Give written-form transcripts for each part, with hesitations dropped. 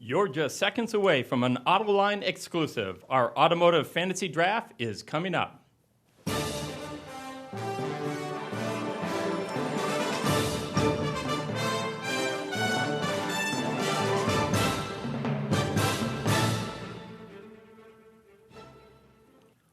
You're just seconds away from an Autoline exclusive. Our automotive fantasy draft is coming up.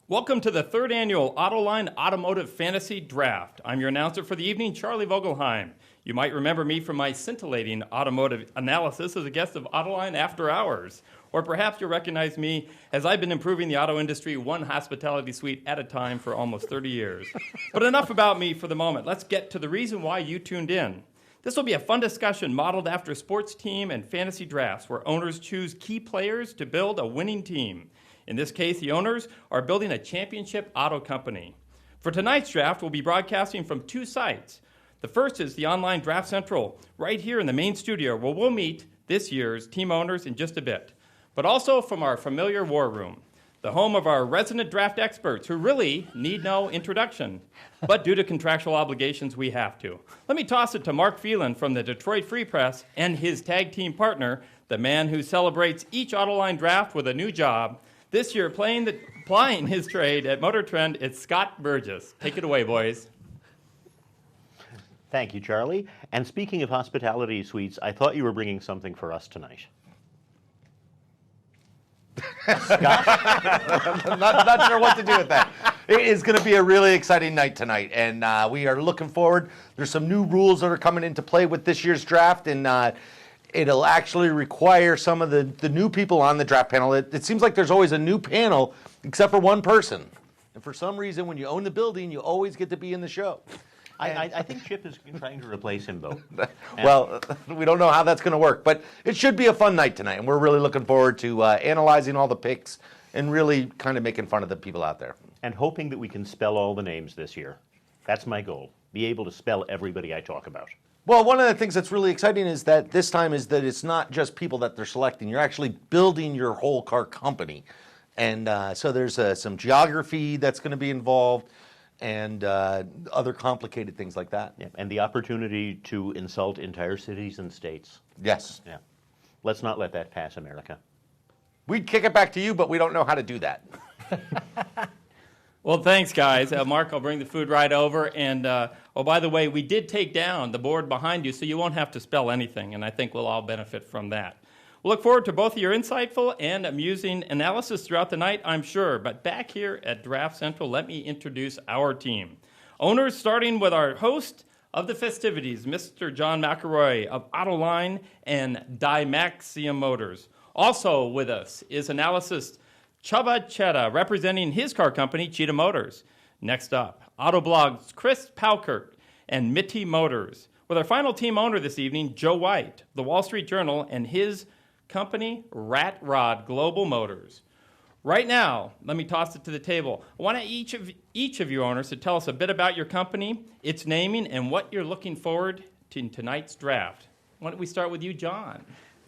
Welcome to the third annual Autoline Automotive Fantasy Draft. I'm your announcer for the evening, Charlie Vogelheim. You might remember me from my scintillating automotive analysis as a guest of Autoline After Hours. Or perhaps you'll recognize me as I've been improving the auto industry one hospitality suite at a time for almost 30 years. But enough about me for the moment. Let's get to the reason why you tuned in. This will be a fun discussion modeled after sports team and fantasy drafts where owners choose key players to build a winning team. In this case, the owners are building a championship auto company. For tonight's draft, we'll be broadcasting from two sites. The first is the online Draft Central, right here in the main studio, where we'll meet this year's team owners in just a bit. But also from our familiar war room, the home of our resident draft experts who really need no introduction. But due to contractual obligations, we have to. Let me toss it to Mark Phelan from the Detroit Free Press and his tag team partner, the man who celebrates each Autoline draft with a new job. This year, plying his trade at Motor Trend, it's Scott Burgess. Take it away, boys. Thank you, Charlie. And speaking of hospitality suites, I thought you were bringing something for us tonight. I'm not sure what to do with that. It is going to be a really exciting night tonight, and we are looking forward. There's some new rules that are coming into play with this year's draft, and it'll actually require some of the new people on the draft panel. It seems like there's always a new panel except for one person. And for some reason, when you own the building, you always get to be in the show. I think Chip is trying to replace him, though. Well, we don't know how that's going to work, but it should be a fun night tonight, and we're really looking forward to analyzing all the picks and really kind of making fun of the people out there. And hoping that we can spell all the names this year. That's my goal, be able to spell everybody I talk about. Well, one of the things that's really exciting is that this time is that it's not just people that they're selecting. You're actually building your whole car company. And so there's some geography that's going to be involved and other complicated things like that. Yeah, and the opportunity to insult entire cities and states. Yes. Yeah. Let's not let that pass, America. We'd kick it back to you, but we don't know how to do that. Well, thanks, guys. Mark, I'll bring the food right over. And, oh, by the way, we did take down the board behind you, so you won't have to spell anything, and I think we'll all benefit from that. We'll look forward to both of your insightful and amusing analysis throughout the night, I'm sure. But back here at Draft Central, let me introduce our team. Owners, starting with our host of the festivities, Mr. John McElroy of Autoline and Dymaxion Motors. Also with us is analyst Csaba, Cheetah, representing his car company, Cheetah Motors. Next up, Autoblog's Chris Paukert and Mitty Motors. With our final team owner this evening, Joe White, the Wall Street Journal, and his company, Rat Rod Global Motors. Right now, let me toss it to the table. I want each of you owners to tell us a bit about your company, its naming, and what you're looking forward to in tonight's draft. Why don't we start with you, John?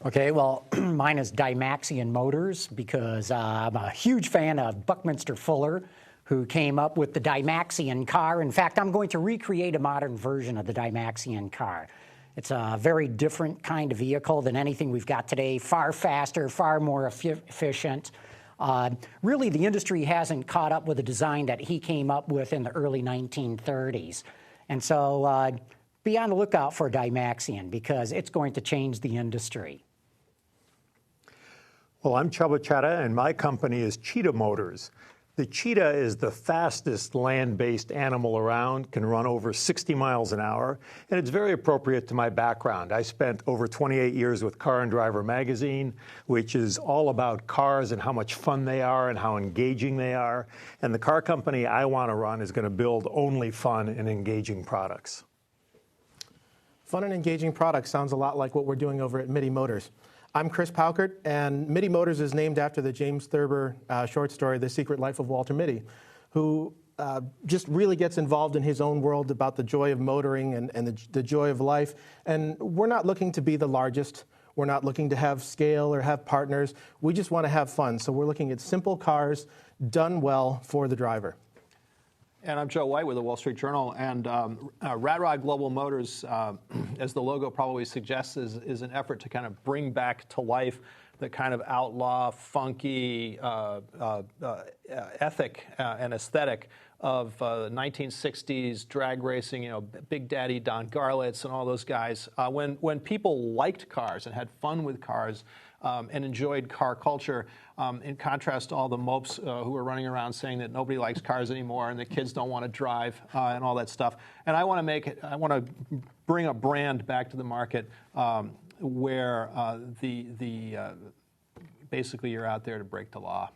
Okay, well, mine is Dymaxion Motors because I'm a huge fan of Buckminster Fuller, who came up with the Dymaxion car. In fact, I'm going to recreate a modern version of the Dymaxion car. It's a very different kind of vehicle than anything we've got today, far faster, far more efficient. Really, the industry hasn't caught up with the design that he came up with in the early 1930s. And so be on the lookout for Dymaxion because it's going to change the industry. Well, I'm Csaba, Cheetah, and my company is Cheetah Motors. The cheetah is the fastest land-based animal around, can run over 60 miles an hour, and it's very appropriate to my background. I spent over 28 years with Car and Driver magazine, which is all about cars and how much fun they are and how engaging they are. And the car company I want to run is going to build only fun and engaging products. Fun and engaging products sounds a lot like what we're doing over at Mitty Motors. I'm Chris Paukert, and Mitty Motors is named after the James Thurber short story, The Secret Life of Walter Mitty, who just really gets involved in his own world about the joy of motoring and the joy of life. And we're not looking to be the largest. We're not looking to have scale or have partners. We just want to have fun. So we're looking at simple cars done well for the driver. And I'm Joe White with the Wall Street Journal. And Rat Rod Global Motors, as the logo probably suggests, is an effort to kind of bring back to life the kind of outlaw, funky ethic and aesthetic of 1960s drag racing, Big Daddy Don Garlits and all those guys. When people liked cars and had fun with cars and enjoyed car culture, in contrast to all the mopes who are running around saying that nobody likes cars anymore and the kids don't want to drive and all that stuff. And I want to bring a brand back to the market where basically you're out there to break the law.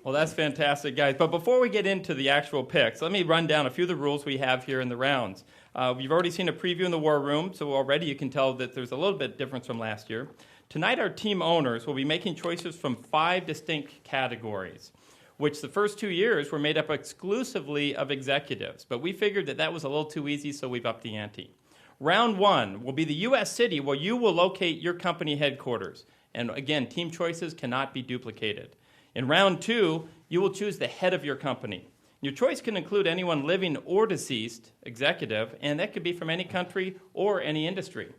Well, that's fantastic, guys. But before we get into the actual picks, let me run down a few of the rules we have here in the rounds. You've already seen a preview in the War Room, so already you can tell that there's a little bit difference from last year. Tonight, our team owners will be making choices from 5 distinct categories, which the first 2 years were made up exclusively of executives. But we figured that was a little too easy, so we've upped the ante. Round 1 will be the U.S. city where you will locate your company headquarters. And again, team choices cannot be duplicated. In round 2, you will choose the head of your company. Your choice can include anyone living or deceased, executive, and that could be from any country or any industry.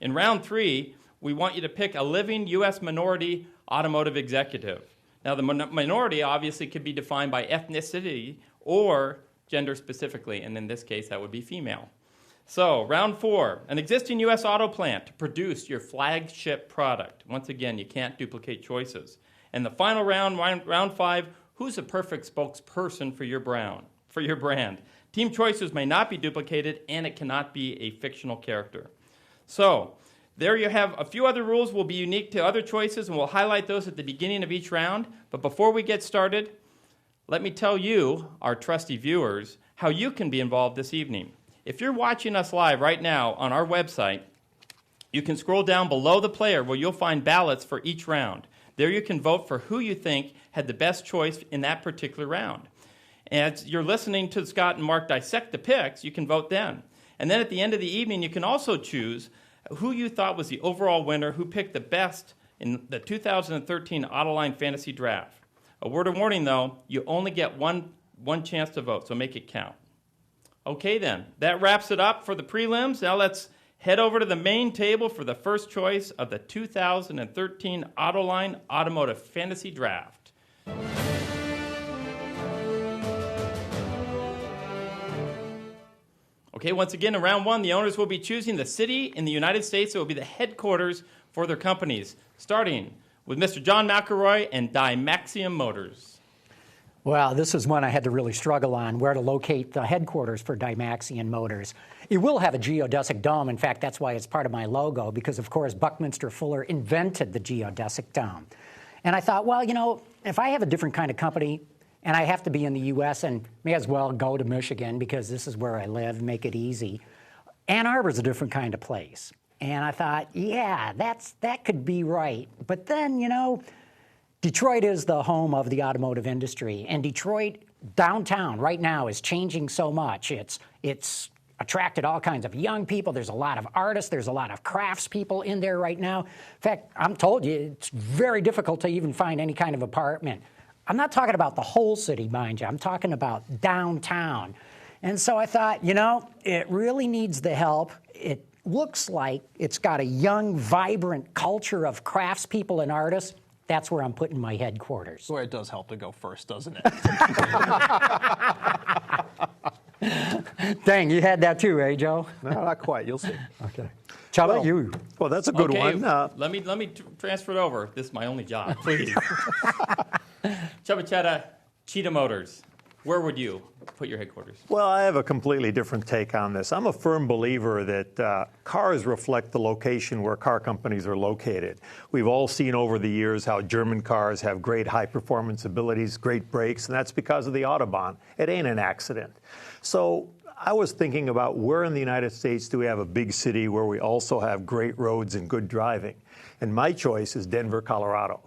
In round 3, we want you to pick a living U.S. minority automotive executive. Now, the minority obviously could be defined by ethnicity or gender specifically, and in this case, that would be female. So, round 4, an existing U.S. auto plant to produce your flagship product. Once again, you can't duplicate choices. And the final round, round 5, who's a perfect spokesperson for your brand? Team choices may not be duplicated, and it cannot be a fictional character. So, there you have a few other rules will be unique to other choices, and we'll highlight those at the beginning of each round. But before we get started, let me tell you, our trusty viewers, how you can be involved this evening. If you're watching us live right now on our website, you can scroll down below the player where you'll find ballots for each round. There you can vote for who you think had the best choice in that particular round. As you're listening to Scott and Mark dissect the picks, you can vote then. And then at the end of the evening, you can also choose who you thought was the overall winner, who picked the best in the 2013 Autoline Fantasy Draft. A word of warning, though, you only get one chance to vote, so make it count. Okay, then. That wraps it up for the prelims. Now let's head over to the main table for the first choice of the 2013 Autoline Automotive Fantasy Draft. Okay, once again, in round 1, the owners will be choosing the city in the United States that will be the headquarters for their companies, starting with Mr. John McElroy and Dymaxion Motors. Well, this is one I had to really struggle on, where to locate the headquarters for Dymaxion Motors. It will have a geodesic dome. In fact, that's why it's part of my logo, because, of course, Buckminster Fuller invented the geodesic dome. And I thought, well, if I have a different kind of company and I have to be in the U.S. and may as well go to Michigan because this is where I live, make it easy. Ann Arbor's a different kind of place. And I thought, yeah, that could be right. But then, Detroit is the home of the automotive industry, and Detroit downtown right now is changing so much. It's attracted all kinds of young people. There's a lot of artists. There's a lot of craftspeople in there right now. In fact, I'm told you, it's very difficult to even find any kind of apartment. I'm not talking about the whole city, mind you. I'm talking about downtown. And so I thought, it really needs the help. It looks like it's got a young, vibrant culture of craftspeople and artists. That's where I'm putting my headquarters. Boy, it does help to go first, doesn't it? Dang, you had that too, eh, Joe? No, not quite. You'll see. Okay. Csaba, you. Well, that's a good one. Let me transfer it over. This is my only job, please. Csaba, Cheetah Motors. Where would you put your headquarters? Well, I have a completely different take on this. I'm a firm believer that cars reflect the location where car companies are located. We've all seen over the years how German cars have great high-performance abilities, great brakes, and that's because of the Autobahn. It ain't an accident. So I was thinking about where in the United States do we have a big city where we also have great roads and good driving. And my choice is Denver, Colorado.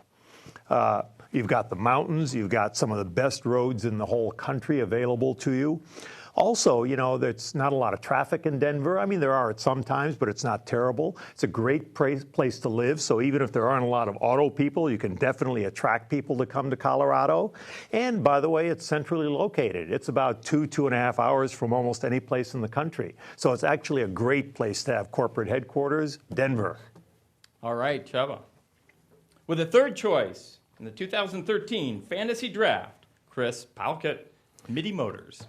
You've got the mountains, you've got some of the best roads in the whole country available to you. Also, you know, there's not a lot of traffic in Denver. I mean, there are at some times, but it's not terrible. It's a great place to live. So even if there aren't a lot of auto people, you can definitely attract people to come to Colorado. And by the way, it's centrally located. It's about 2.5 hours from almost any place in the country. So it's actually a great place to have corporate headquarters, Denver. All right, Csaba. With the third choice in the 2013 Fantasy Draft, Chris Paukert, Mitty Motors.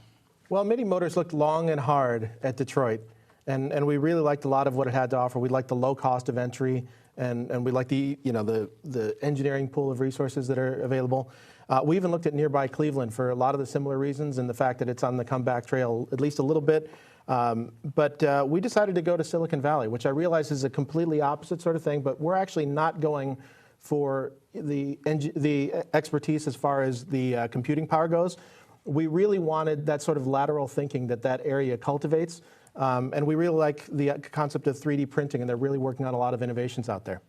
Well, Mitty Motors looked long and hard at Detroit, and we really liked a lot of what it had to offer. We liked the low cost of entry, and we liked the engineering pool of resources that are available. We even looked at nearby Cleveland for a lot of the similar reasons, and the fact that it's on the comeback trail at least a little bit. But we decided to go to Silicon Valley, which I realize is a completely opposite sort of thing, but we're actually not going for the expertise as far as the computing power goes. We really wanted that sort of lateral thinking that area cultivates, and we really like the concept of 3D printing, and they're really working on a lot of innovations out there.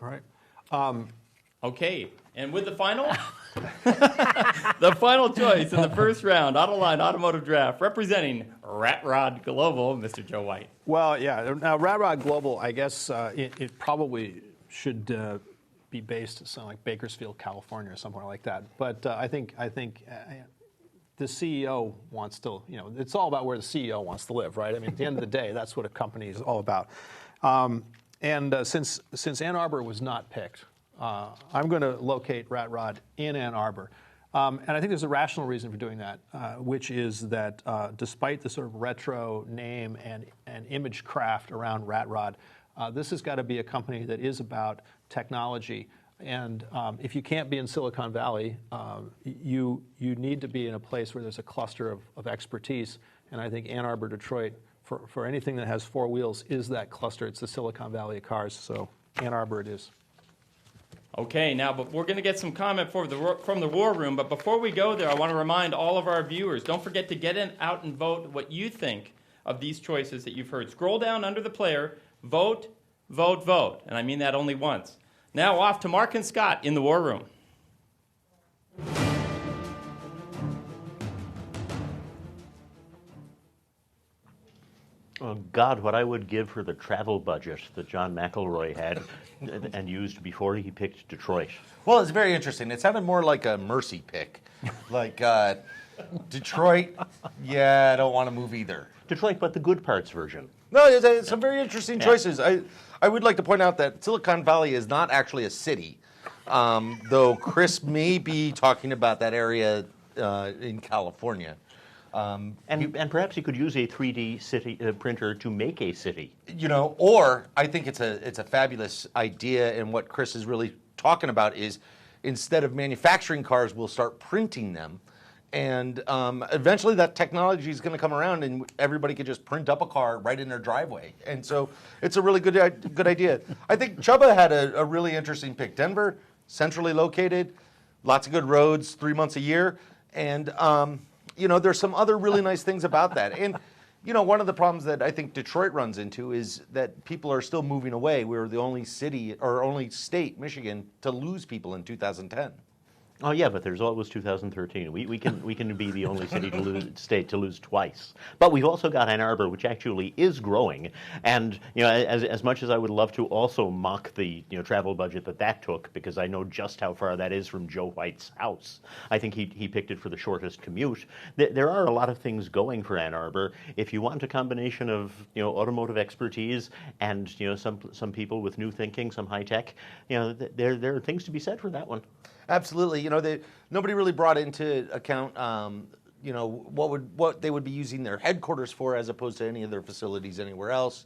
All right. Okay, and with the final, the final choice in the first round, Autoline Automotive Draft, representing Rat Rod Global, Mr. Joe White. Well, yeah. Now, Rat Rod Global, I guess it probably should be based somewhere like Bakersfield, California, or somewhere like that. But I think the CEO wants to, it's all about where the CEO wants to live, right? I mean, at the end of the day, that's what a company is all about. Since Ann Arbor was not picked, I'm going to locate Rat Rod in Ann Arbor. And I think there's a rational reason for doing that, which is that despite the sort of retro name and image craft around Rat Rod, this has got to be a company that is about technology. And if you can't be in Silicon Valley, you need to be in a place where there's a cluster of expertise. And I think Ann Arbor, Detroit, for anything that has four wheels, is that cluster. It's the Silicon Valley of cars. So Ann Arbor it is. Okay, now but we're going to get some comment from the War Room. But before we go there, I want to remind all of our viewers, don't forget to get out and vote what you think of these choices that you've heard. Scroll down under the player, vote, vote, vote. And I mean that only once. Now off to Mark and Scott in the War Room. Oh, God, what I would give for the travel budget that John McElroy had and used before he picked Detroit. Well, it's very interesting. It sounded more like a mercy pick. Like, Detroit, yeah, I don't want to move either. Detroit, but the good parts version. No, it's some very interesting choices. I would like to point out that Silicon Valley is not actually a city, though Chris may be talking about that area in California. And perhaps he could use a 3D city printer to make a city. Or I think it's a fabulous idea, and what Chris is really talking about is instead of manufacturing cars, we'll start printing them. And eventually that technology is going to come around and everybody could just print up a car right in their driveway. And so it's a really good idea. I think Csaba had a really interesting pick. Denver, centrally located, lots of good roads, 3 months a year. And, there's some other really nice things about that. And, one of the problems that I think Detroit runs into is that people are still moving away. We were the only city or only state, Michigan, to lose people in 2010. Oh yeah, but there's always 2013. We can be the only state to lose twice. But we've also got Ann Arbor, which actually is growing. And as much as I would love to also mock the travel budget that took, because I know just how far that is from Joe White's house, I think he picked it for the shortest commute. There are a lot of things going for Ann Arbor. If you want a combination of automotive expertise and some people with new thinking, some high tech, there are things to be said for that one. Absolutely. Nobody really brought into account, what they would be using their headquarters for as opposed to any of their facilities anywhere else.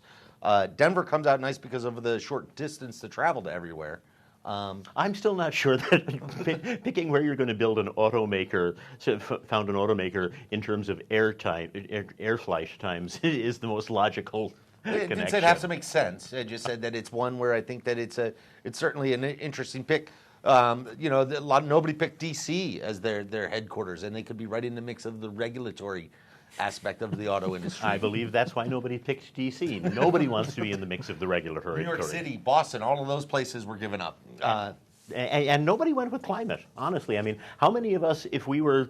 Denver comes out nice because of the short distance to travel to everywhere. I'm still not sure that picking where you're going to build an automaker, found an automaker in terms of air flight times is the most logical connection. It didn't say it has to make sense. I just said that it's one where I think that it's certainly an interesting pick. Nobody picked D.C. as their headquarters, and they could be right in the mix of the regulatory aspect of the auto industry. I believe that's why nobody picked D.C. Nobody wants to be in the mix of the regulatory. New York City, Boston, all of those places were given up. And nobody went with climate, honestly. I mean, how many of us, if we were,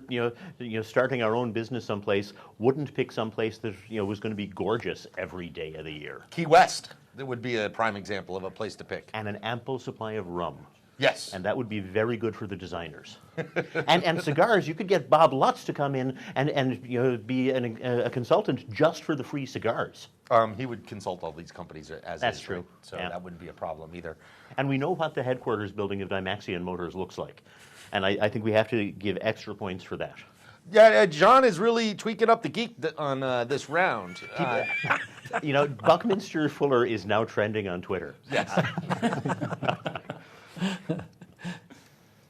starting our own business someplace, wouldn't pick someplace that, was going to be gorgeous every day of the year? Key West, that would be a prime example of a place to pick. And an ample supply of rum. Yes. And that would be very good for the designers. and cigars, you could get Bob Lutz to come in and be a consultant just for the free cigars. He would consult all these companies as That's is, true. right? So Yeah. that wouldn't be a problem either. And we know what the headquarters building of Dymaxion Motors looks like. And I think we have to give extra points for that. Yeah, John is really tweaking up the geek on this round. Buckminster Fuller is now trending on Twitter. Yes.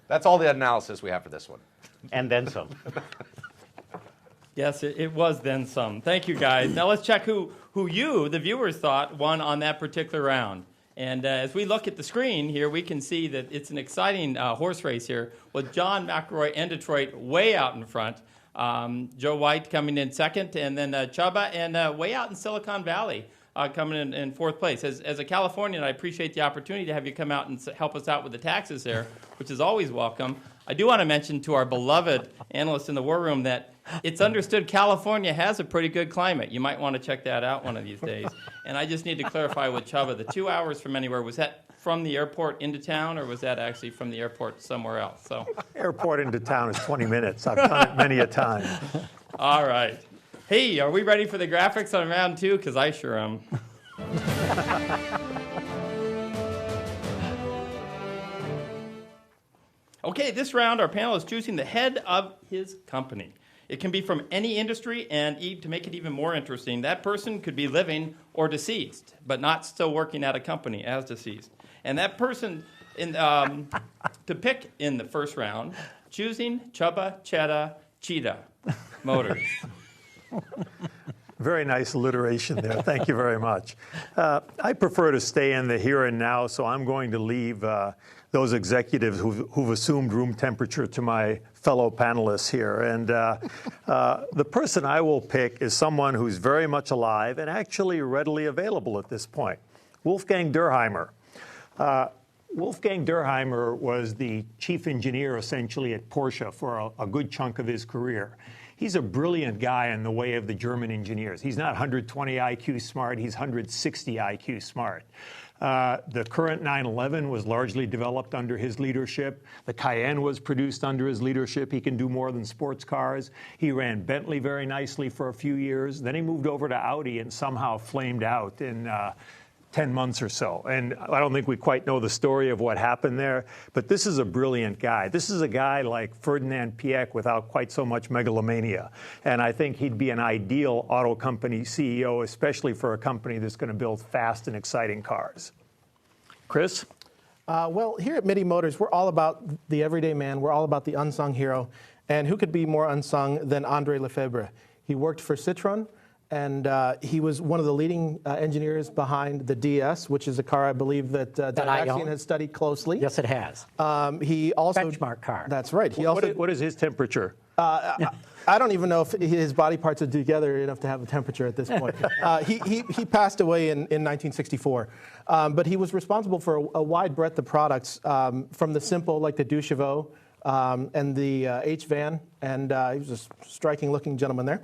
That's all the analysis we have for this one. And then some. Yes, it was then some. Thank you, guys. Now let's check who you, the viewers, thought won on that particular round. And as we look at the screen here, we can see that it's an exciting horse race here with John McElroy and Detroit way out in front. Joe White coming in second, and then Csaba and way out in Silicon Valley coming in fourth place. As a Californian, I appreciate the opportunity to have you come out and help us out with the taxes there, which is always welcome. I do want to mention to our beloved analyst in the war room that it's understood California has a pretty good climate. You might want to check that out one of these days. And I just need to clarify with Csaba, the 2 hours from anywhere, was that from the airport into town, or was that actually from the airport somewhere else? So, Airport into town is 20 minutes. I've done it many a time. all right. Hey, are we ready for the graphics on round two? Because I sure am. Okay, this round, our panel is choosing the head of his company. It can be from any industry, and to make it even more interesting, that person could be living or deceased, but not still working at a company as deceased. And that person, to pick in the first round, choosing Csaba, Cheetah Motors. Very nice alliteration there. Thank you very much. I prefer to stay in the here and now, so I'm going to leave those executives who've assumed room temperature to my fellow panelists here. And the person I will pick is someone who's very much alive and actually readily available at this point, Wolfgang Durheimer. Wolfgang Durheimer was the chief engineer, essentially, at Porsche for a good chunk of his career. He's a brilliant guy in the way of the German engineers. He's not 120 IQ smart, he's 160 IQ smart. The current 911 was largely developed under his leadership. The Cayenne was produced under his leadership. He can do more than sports cars. He ran Bentley very nicely for a few years. Then he moved over to Audi and somehow flamed out in 10 months or so. And I don't think we quite know the story of what happened there, but this is a brilliant guy. This is a guy like Ferdinand Piëch without quite so much megalomania. And I think he'd be an ideal auto company CEO, especially for a company that's going to build fast and exciting cars. Chris? Well, here at Mitty Motors, we're all about the everyday man. We're all about the unsung hero. And who could be more unsung than André Lefebvre? He worked for Citroën. And he was one of the leading engineers behind the DS, which is a car I believe that Dymaxion has studied closely. Yes, it has. He also benchmark car. That's right. What is his temperature? I don't even know if his body parts are together enough to have a temperature at this point. He passed away in 1964, but he was responsible for a wide breadth of products, from the simple like the 2 Chevaux and the H-Van, and he was a striking-looking gentleman there.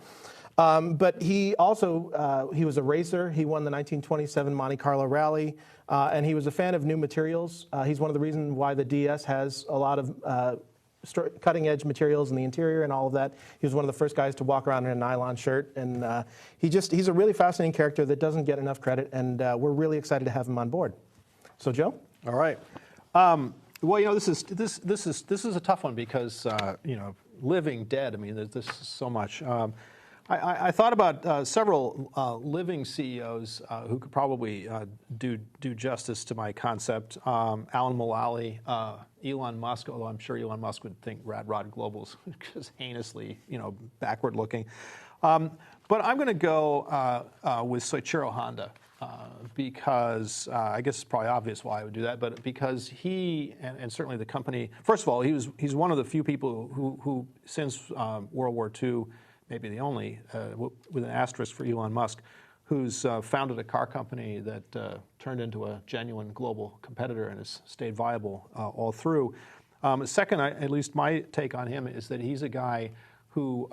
But he also, he was a racer. He won the 1927 Monte Carlo Rally, and he was a fan of new materials. He's one of the reasons why the DS has a lot of cutting-edge materials in the interior and all of that. He was one of the first guys to walk around in a nylon shirt, and he's a really fascinating character that doesn't get enough credit, and we're really excited to have him on board. So, Joe? All right. Well, this is a tough one because living, dead. I mean, this is so much. I thought about several living CEOs who could probably do justice to my concept. Alan Mulally, Elon Musk, although I'm sure Elon Musk would think Rad Rod Global's just heinously, backward looking. But I'm going to go with Soichiro Honda. Because I guess it's probably obvious why I would do that, but because he and certainly the company. First of all, he's one of the few people who since World War II, maybe the only, with an asterisk for Elon Musk, who's founded a car company that turned into a genuine global competitor and has stayed viable all through. Second, at least my take on him is that he's a guy who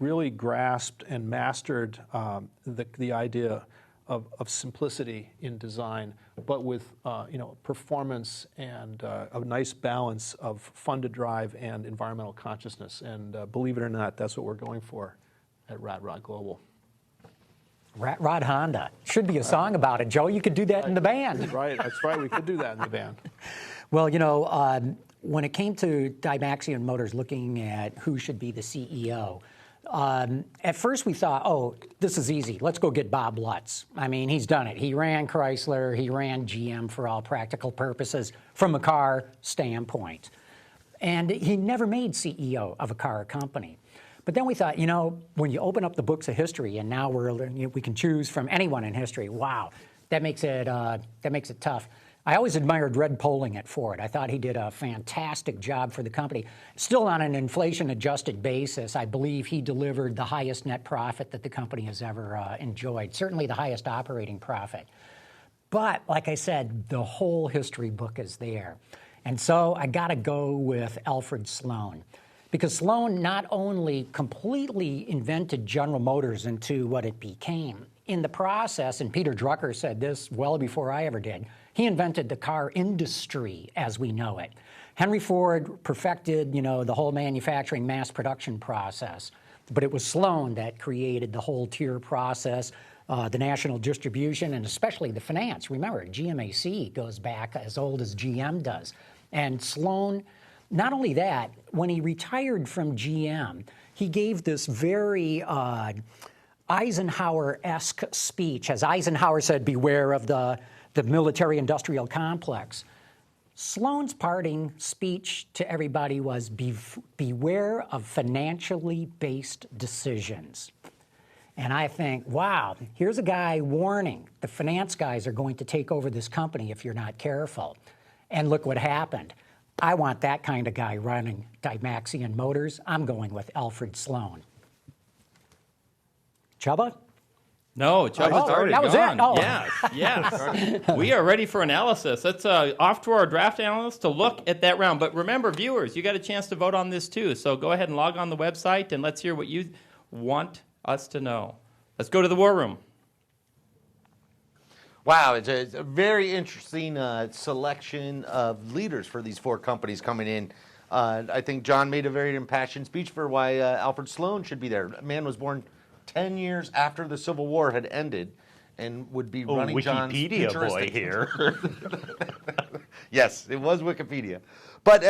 really grasped and mastered the idea of simplicity in design, but with performance and a nice balance of fun to drive and environmental consciousness. And believe it or not, that's what we're going for at Rat Rod Global. Rat Rod Honda. Should be a song about it, Joe. You could do that in the band. Right, that's right. We could do that in the band. Well, when it came to Dymaxion Motors looking at who should be the CEO, at first we thought, oh, this is easy. Let's go get Bob Lutz. I mean, he's done it. He ran Chrysler. He ran GM for all practical purposes from a car standpoint. And he never made CEO of a car company. But then we thought, when you open up the books of history, and now we can choose from anyone in history, wow, that makes it tough. I always admired Red Poling at Ford. I thought he did a fantastic job for the company. Still on an inflation-adjusted basis, I believe he delivered the highest net profit that the company has ever enjoyed, certainly the highest operating profit. But, like I said, the whole history book is there. And so I got to go with Alfred Sloan. Because Sloan not only completely invented General Motors into what it became, in the process, and Peter Drucker said this well before I ever did, he invented the car industry as we know it. Henry Ford perfected, the whole manufacturing mass production process. But it was Sloan that created the whole tier process, the national distribution, and especially the finance. Remember, GMAC goes back as old as GM does. And Sloan, not only that, when he retired from GM, he gave this very Eisenhower-esque speech. As Eisenhower said, beware of the military-industrial complex. Sloan's parting speech to everybody was, beware of financially based decisions. And I think, wow, here's a guy warning the finance guys are going to take over this company if you're not careful. And look what happened. I want that kind of guy running Dymaxion Motors. I'm going with Alfred Sloan. Csaba? No, Chuba's already that was gone. it? Oh. Yes. We are ready for analysis. Let's off to our draft analyst to look at that round. But remember, viewers, you got a chance to vote on this too. So go ahead and log on the website and let's hear what you want us to know. Let's go to the war room. Wow, it's a very interesting selection of leaders for these four companies coming in. I think John made a very impassioned speech for why Alfred Sloan should be there. A man was born 10 years after the Civil War had ended and would be running John's Wikipedia boy here. Yes, it was Wikipedia. But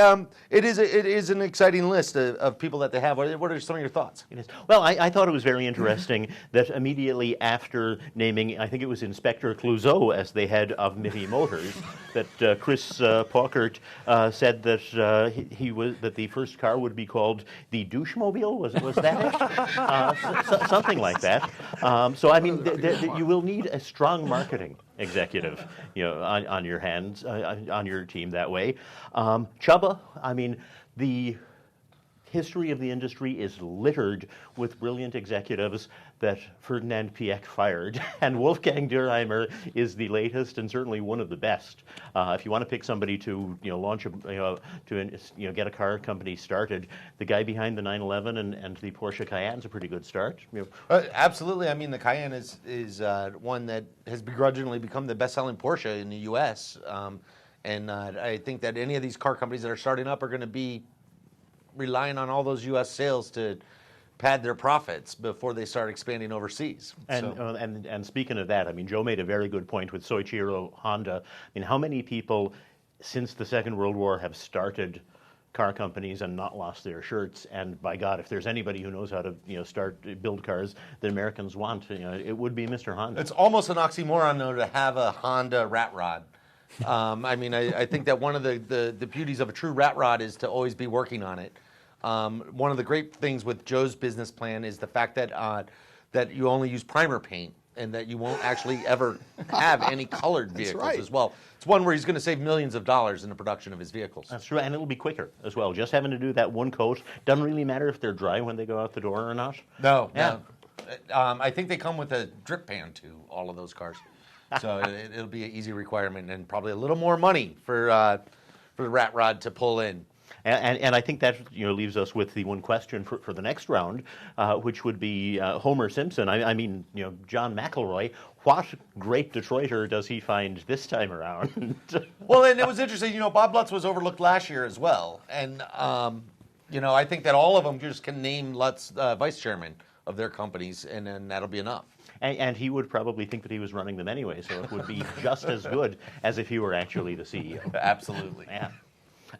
it is an exciting list of people that they have. What are some of your thoughts? It is. Well, I thought it was very interesting that immediately after naming, I think it was Inspector Clouseau as the head of Mitty Motors, that Chris Paukert said that that the first car would be called the Douchemobile. Was that it? Something like that. So I mean, you will need a strong marketing executive, on your hands, on your team that way. Csaba, I mean, the history of the industry is littered with brilliant executives that Ferdinand Piëch fired, and Wolfgang Dürheimer is the latest and certainly one of the best. If you want to pick somebody to launch get a car company started, the guy behind the 911 and the Porsche Cayenne's a pretty good start. Absolutely. I mean, the Cayenne is one that has begrudgingly become the best-selling Porsche in the U.S. And I think that any of these car companies that are starting up are going to be relying on all those U.S. sales to pad their profits before they start expanding overseas. And speaking of that, I mean, Joe made a very good point with Soichiro Honda. I mean, how many people since the Second World War have started car companies and not lost their shirts? And by God, if there's anybody who knows how to build cars that Americans want, it would be Mr. Honda. It's almost an oxymoron, though, to have a Honda rat rod. I mean, I think that one of the beauties of a true rat rod is to always be working on it. One of the great things with Joe's business plan is the fact that that you only use primer paint and that you won't actually ever have any colored vehicles as well. It's one where he's going to save millions of dollars in the production of his vehicles. That's true, and it'll be quicker as well. Just having to do that one coat doesn't really matter if they're dry when they go out the door or not. No. I think they come with a drip pan to all of those cars. So it'll be an easy requirement and probably a little more money for the rat rod to pull in. And I think that leaves us with the one question for the next round, which would be Homer Simpson. I mean, John McElroy. What great Detroiter does he find this time around? Well, and it was interesting. Bob Lutz was overlooked last year as well, and I think that all of them just can name Lutz vice chairman of their companies, and then that'll be enough. And he would probably think that he was running them anyway, so it would be just as good as if he were actually the CEO. Absolutely. Yeah.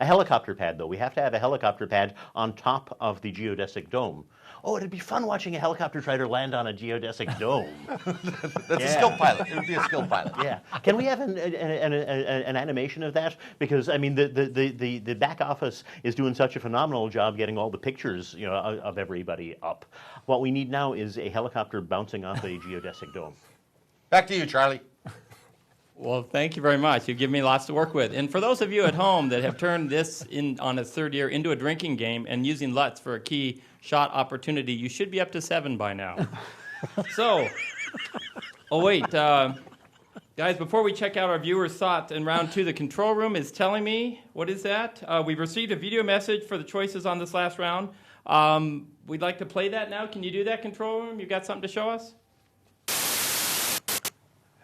A helicopter pad, though. We have to have a helicopter pad on top of the geodesic dome. Oh, it'd be fun watching a helicopter try to land on a geodesic dome. That's a skilled pilot. It would be a skilled pilot. Yeah. Can we have an animation of that? Because, I mean, the back office is doing such a phenomenal job getting all the pictures, of everybody up. What we need now is a helicopter bouncing off a geodesic dome. Back to you, Charlie. Well, thank you very much. You've given me lots to work with. And for those of you at home that have turned this on its third year into a drinking game and using Lutz for a key shot opportunity, you should be up to 7 by now. So, guys, before we check out our viewers' thoughts in round 2, the control room is telling me, what is that? We've received a video message for the choices on this last round. We'd like to play that now. Can you do that, control room? You got something to show us?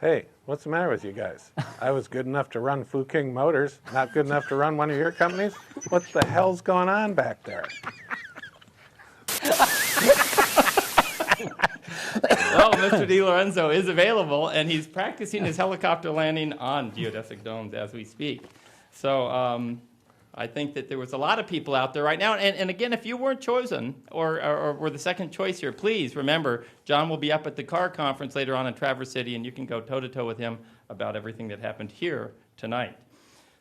Hey, what's the matter with you guys? I was good enough to run Fu King Motors, not good enough to run one of your companies? What the hell's going on back there? Well, Mr. DiLorenzo is available, and he's practicing his helicopter landing on geodesic domes as we speak. So I think that there was a lot of people out there right now. And again, if you weren't chosen or were the second choice here, please remember, John will be up at the car conference later on in Traverse City, and you can go toe-to-toe with him about everything that happened here tonight.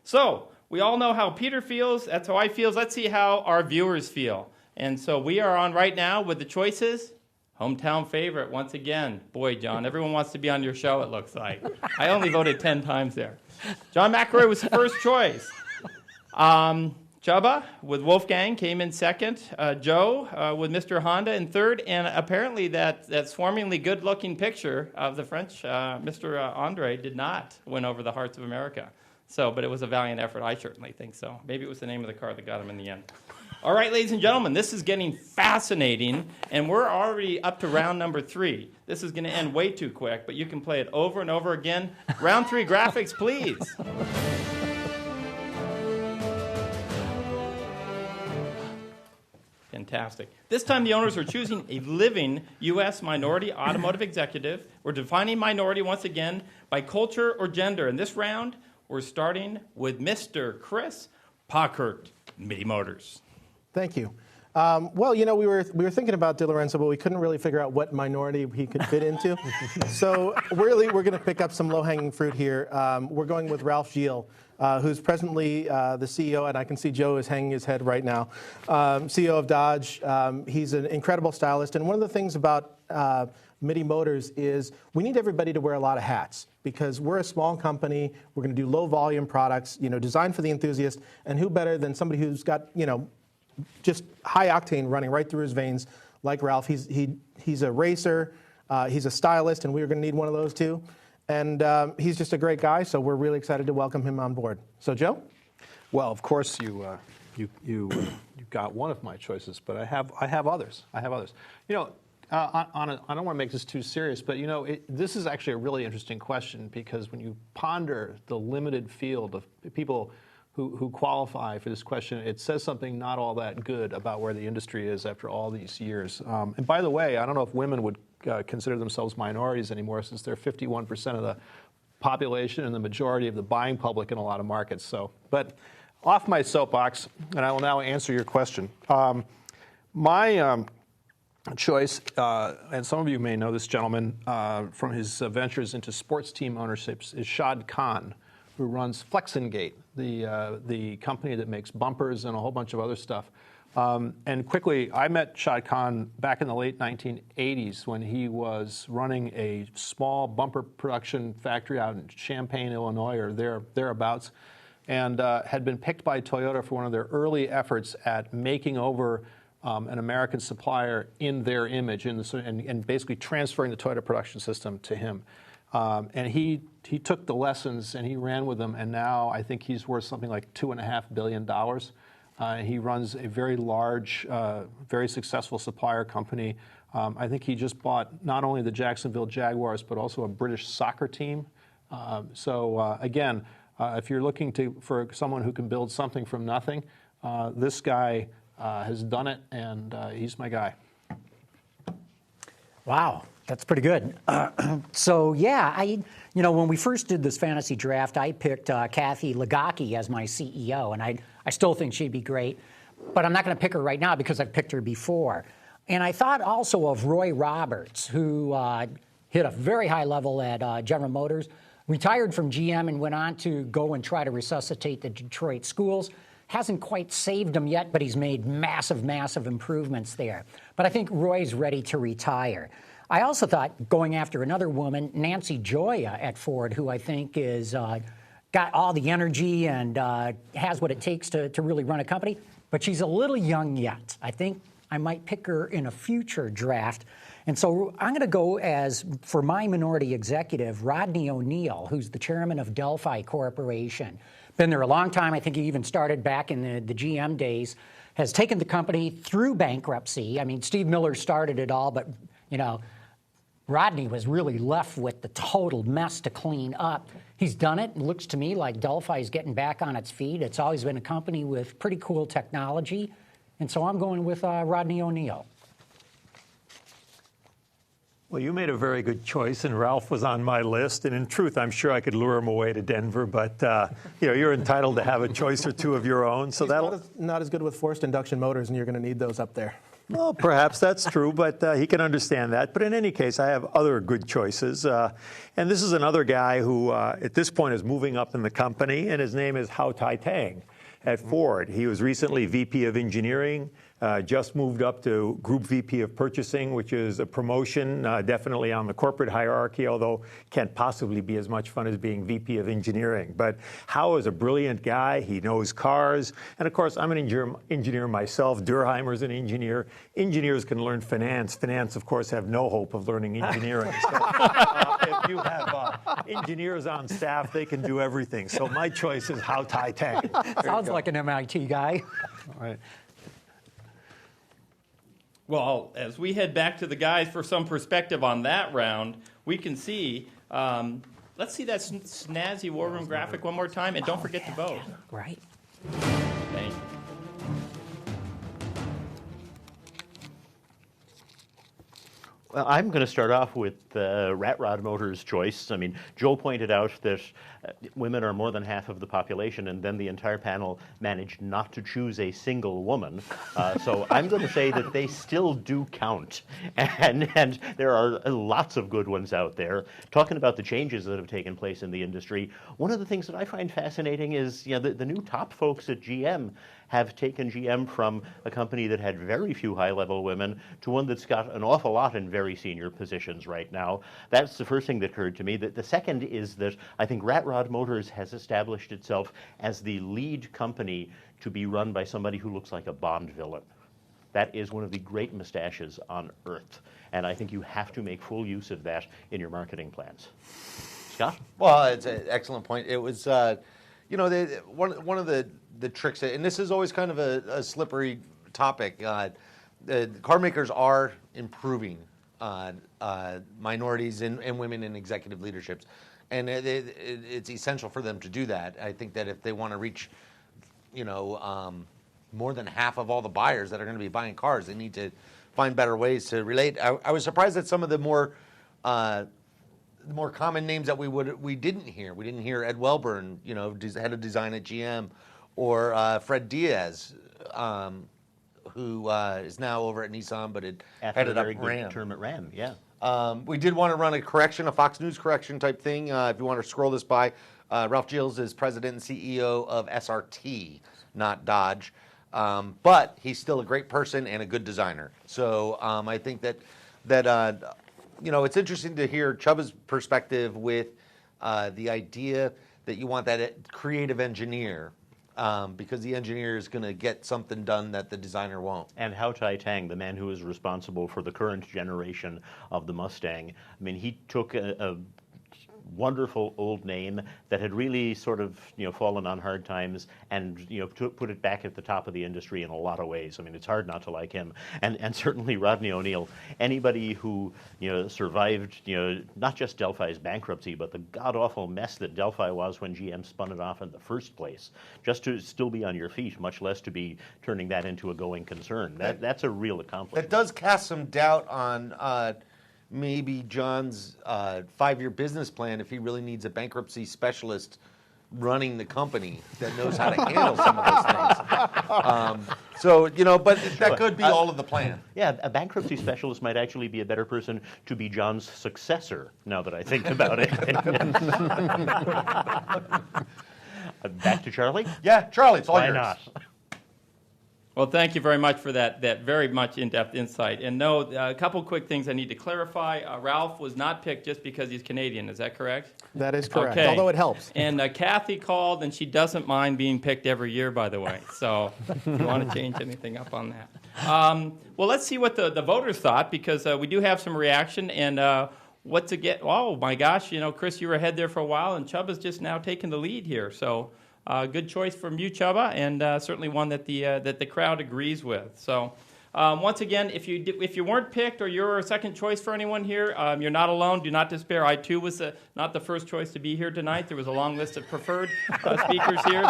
So we all know how Peter feels. That's how I feel. Let's see how our viewers feel. And so we are on right now with the choices. Hometown favorite, once again. Boy, John, everyone wants to be on your show, it looks like. I only voted 10 times there. John McElroy was first choice. Csaba with Wolfgang came in second. Joe with Mr. Honda in third. And apparently that swarmingly good-looking picture of the French, Mr. Andre, did not win over the hearts of America. But it was a valiant effort. I certainly think so. Maybe it was the name of the car that got him in the end. All right, ladies and gentlemen, this is getting fascinating, and we're already up to round number 3. This is going to end way too quick, but you can play it over and over again. Round 3 graphics, please. Fantastic. This time the owners are choosing a living U.S. minority automotive executive. We're defining minority once again by culture or gender. In this round, we're starting with Mr. Chris Paukert, Mitty Motors. Thank you. Well, we were thinking about DiLorenzo, but we couldn't really figure out what minority he could fit into. So really, we're going to pick up some low-hanging fruit here. We're going with Ralph Gilles, who's presently the CEO, and I can see Joe is hanging his head right now, CEO of Dodge. He's an incredible stylist, and one of the things about Mitty Motors is we need everybody to wear a lot of hats because we're a small company. We're going to do low-volume products, designed for the enthusiast, and who better than somebody who's got, just high octane running right through his veins, like Ralph. He's a racer, he's a stylist, and we're going to need one of those too. And he's just a great guy, so we're really excited to welcome him on board. So, Joe? Well, of course you got one of my choices, but I have others. I don't want to make this too serious, but this is actually a really interesting question because when you ponder the limited field of people who qualify for this question, it says something not all that good about where the industry is after all these years. And by the way, I don't know if women would consider themselves minorities anymore since they're 51% of the population and the majority of the buying public in a lot of markets. But off my soapbox, and I will now answer your question. My choice, and some of you may know this gentleman from his ventures into sports team ownerships, is Shad Khan, who runs Flexingate, the company that makes bumpers and a whole bunch of other stuff. And quickly, I met Shad Khan back in the late 1980s when he was running a small bumper production factory out in Champaign, Illinois, or thereabouts, and had been picked by Toyota for one of their early efforts at making over an American supplier in their image, and basically transferring the Toyota production system to him. And he took the lessons and he ran with them, and now I think he's worth something like $2.5 billion. He runs a very large, very successful supplier company. I think he just bought not only the Jacksonville Jaguars, but also a British soccer team. Again, if you're looking for someone who can build something from nothing, this guy has done it, and he's my guy. Wow, that's pretty good. When we first did this fantasy draft, I picked Kathy Ligocki as my CEO, and I still think she'd be great, but I'm not going to pick her right now because I've picked her before. And I thought also of Roy Roberts, who hit a very high level at General Motors, retired from GM and went on to go and try to resuscitate the Detroit schools. Hasn't quite saved them yet, but he's made massive, massive improvements there. But I think Roy's ready to retire. I also thought going after another woman, Nancy Gioia at Ford, who I think is got all the energy and has what it takes to really run a company, but she's a little young yet. I think I might pick her in a future draft. And so I'm going to go as, for my minority executive, Rodney O'Neill, who's the chairman of Delphi Corporation. Been there a long time. I think he even started back in the GM days. Has taken the company through bankruptcy. I mean, Steve Miller started it all, but, Rodney was really left with the total mess to clean up. He's done it. It looks to me like Delphi is getting back on its feet. It's always been a company with pretty cool technology. And so I'm going with Rodney O'Neill. Well, you made a very good choice, and Ralph was on my list. And in truth, I'm sure I could lure him away to Denver, but you're entitled to have a choice or two of your own. So He's not as good with forced induction motors, and you're going to need those up there. Well, perhaps that's true, but he can understand that. But in any case, I have other good choices. And this is another guy who, at this point, is moving up in the company, and his name is Hau Tai-Tang at Ford. He was recently VP of Engineering, just moved up to Group VP of Purchasing, which is a promotion, definitely on the corporate hierarchy, although can't possibly be as much fun as being VP of Engineering. But Hau is a brilliant guy. He knows cars. And of course, I'm an engineer myself. Durheimer's an engineer. Engineers can learn finance. Finance, of course, have no hope of learning engineering. So if you have engineers on staff, they can do everything. So my choice is Hau Tai-Tang. Sounds like an MIT guy. All right. Well, as we head back to the guys for some perspective on that round, we can see, let's see that snazzy war room graphic one more time, and don't forget to vote. Right. Thank you. Well, I'm going to start off with Rat Rod Motors' choice. I mean, Joe pointed out that women are more than half of the population, and then the entire panel managed not to choose a single woman. So I'm going to say that they still do count, and there are lots of good ones out there. Talking about the changes that have taken place in the industry, one of the things that I find fascinating is the new top folks at GM have taken GM from a company that had very few high-level women to one that's got an awful lot in very senior positions right now. That's the first thing that occurred to me. The second is that I think Rat Rod Motors has established itself as the lead company to be run by somebody who looks like a Bond villain. That is one of the great mustaches on earth, and I think you have to make full use of that in your marketing plans. Scott? Well, it's an excellent point. It was, one of the tricks, and this is always kind of a slippery topic. The car makers are improving minorities and women in executive leaderships, and it's essential for them to do that. I think that if they want to reach, more than half of all the buyers that are going to be buying cars, they need to find better ways to relate. I was surprised at some of the more common names that we didn't hear. We didn't hear Ed Welburn, head of design at GM, or Fred Diaz, who is now over at Nissan, but it headed up Ram. Term at Ram, yeah. We did want to run a Fox News correction type thing. If you want to scroll this by, Ralph Gilles is president and CEO of SRT, not Dodge. But he's still a great person and a good designer. So I think that it's interesting to hear Csaba's perspective with the idea that you want that creative engineer because the engineer is going to get something done that the designer won't. And Hao Tai-Tang, the man who is responsible for the current generation of the Mustang, I mean, he took a wonderful old name that had really sort of fallen on hard times, and put it back at the top of the industry in a lot of ways. I mean, it's hard not to like him, and certainly Rodney O'Neill. Anybody who survived not just Delphi's bankruptcy, but the god awful mess that Delphi was when GM spun it off in the first place, just to still be on your feet, much less to be turning that into a going concern. That's a real accomplishment. That does cast some doubt on maybe John's 5-year business plan if he really needs a bankruptcy specialist running the company that knows how to handle some of those things. But that could be all of the plan. Yeah, a bankruptcy specialist might actually be a better person to be John's successor, now that I think about it. Back to Charlie? Yeah, Charlie, it's all Why yours. not? Well, thank you very much for that very much in-depth insight. And no, a couple quick things I need to clarify. Ralph was not picked just because he's Canadian. Is that correct? That is correct, Okay. although it helps. And Kathy called, and she doesn't mind being picked every year, by the way. So if you want to change anything up on that. Well, let's see what the voters thought, because we do have some reaction. And what to get? Oh, my gosh. Chris, you were ahead there for a while, and Csaba's just now taking the lead here. So good choice from you, Csaba, and certainly one that the crowd agrees with. So once again, if you weren't picked or you're a second choice for anyone here, you're not alone. Do not despair. I too was not the first choice to be here tonight. There was a long list of preferred speakers here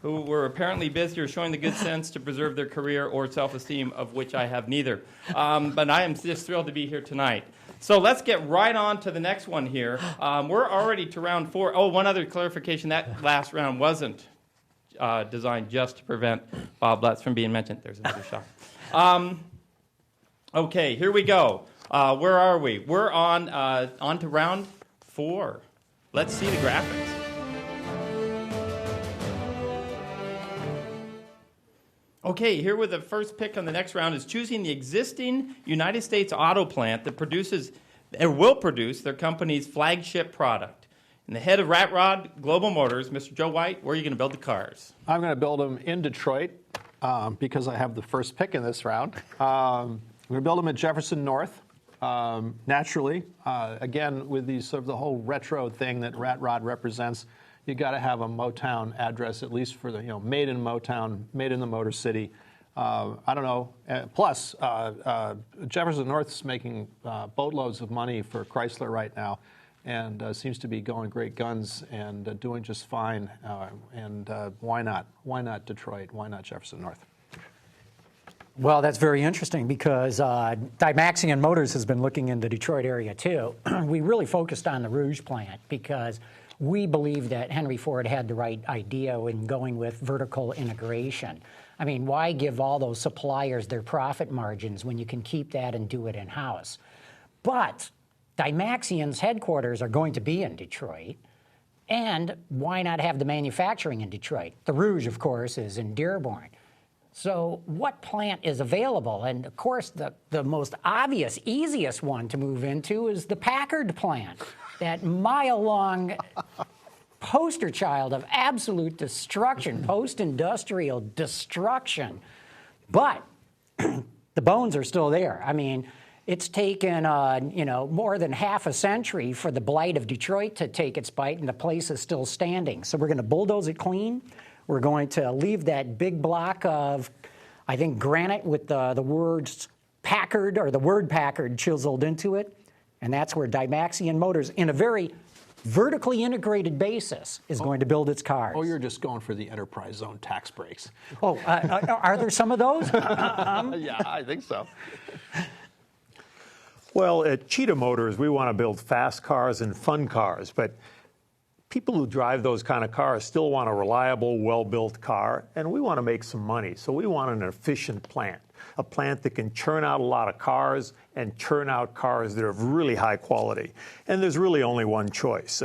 who were apparently busy or showing the good sense to preserve their career or self-esteem, of which I have neither. But I am just thrilled to be here tonight. So let's get right on to the next one here. We're already to round 4. Oh, one other clarification. That last round wasn't designed just to prevent Bob Lutz from being mentioned. There's another shot. Okay, here we go. Where are we? We're on to round 4. Let's see the graphics. Okay, here with the first pick on the next round is choosing the existing United States auto plant that produces or will produce their company's flagship product. And the head of Rat Rod Global Motors, Mr. Joe White, where are you going to build the cars? I'm going to build them in Detroit because I have the first pick in this round. I'm going to build them at Jefferson North, naturally. Again, with these sort of the whole retro thing that Rat Rod represents, you got to have a Motown address, at least for the made in Motown, made in the Motor City. I don't know. Plus, Jefferson North's making boatloads of money for Chrysler right now, and seems to be going great guns and doing just fine. And why not? Why not Detroit? Why not Jefferson North? Well, that's very interesting because Dymaxion Motors has been looking in the Detroit area too. We really focused on the Rouge plant because we believe that Henry Ford had the right idea in going with vertical integration. I mean, why give all those suppliers their profit margins when you can keep that and do it in-house? But Dymaxion's headquarters are going to be in Detroit, and why not have the manufacturing in Detroit? The Rouge, of course, is in Dearborn. So what plant is available? And of course, the most obvious, easiest one to move into is the Packard plant, that mile-long poster child of absolute destruction, post-industrial destruction. But the bones are still there. I mean, it's taken more than half a century for the blight of Detroit to take its bite, and the place is still standing. So we're going to bulldoze it clean. We're going to leave that big block of, I think, granite with the words Packard or the word Packard chiseled into it. And that's where Dymaxion Motors, in a very vertically integrated basis, is going to build its cars. Oh, you're just going for the enterprise zone tax breaks. Oh, are there some of those? Yeah, I think so. Well, at Cheetah Motors, we want to build fast cars and fun cars, but people who drive those kind of cars still want a reliable, well-built car, and we want to make some money. So we want an efficient plant, a plant that can churn out a lot of cars and churn out cars that are of really high quality. And there's really only one choice.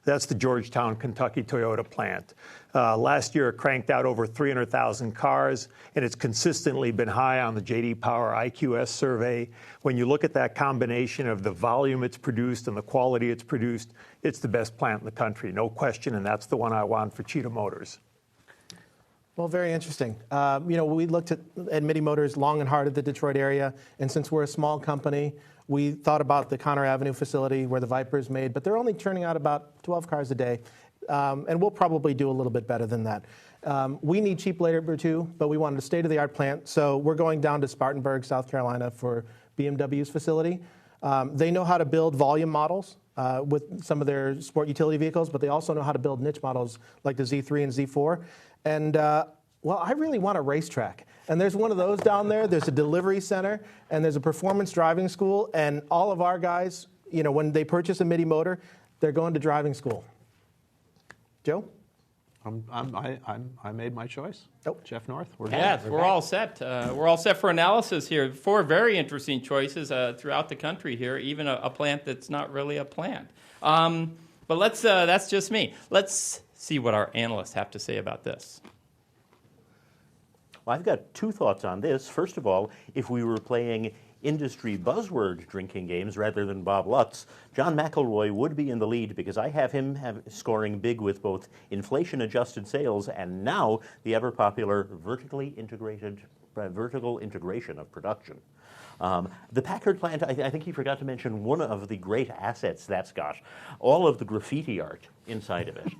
That's the Georgetown, Kentucky Toyota plant. Last year, it cranked out over 300,000 cars, and it's consistently been high on the J.D. Power IQS survey. When you look at that combination of the volume it's produced and the quality it's produced, it's the best plant in the country, no question, and that's the one I want for Cheetah Motors. Well, very interesting. We looked at Mitty Motors long and hard at the Detroit area, and since we're a small company, we thought about the Conner Avenue facility where the Viper is made, but they're only turning out about 12 cars a day, and we'll probably do a little bit better than that. We need cheap labor too, but we wanted a state-of-the-art plant, so we're going down to Spartanburg, South Carolina for BMW's facility. They know how to build volume models with some of their sport utility vehicles, but they also know how to build niche models like the Z3 and Z4. And, I really want a racetrack. And there's one of those down there. There's a delivery center, and there's a performance driving school. And all of our guys, when they purchase a Mitty motor, they're going to driving school. Joe? I made my choice. Oh. Jeff North. Yes, we're all set. We're all set for analysis here. 4 very interesting choices throughout the country here, even a plant that's not really a plant. But that's just me. Let's see what our analysts have to say about this. Well, I've got 2 thoughts on this. First of all, if we were playing industry buzzword drinking games rather than Bob Lutz, John McElroy would be in the lead because I have him scoring big with both inflation-adjusted sales and now the ever-popular vertical integration of production. The Packard plant, I think he forgot to mention one of the great assets that's got. All of the graffiti art inside of it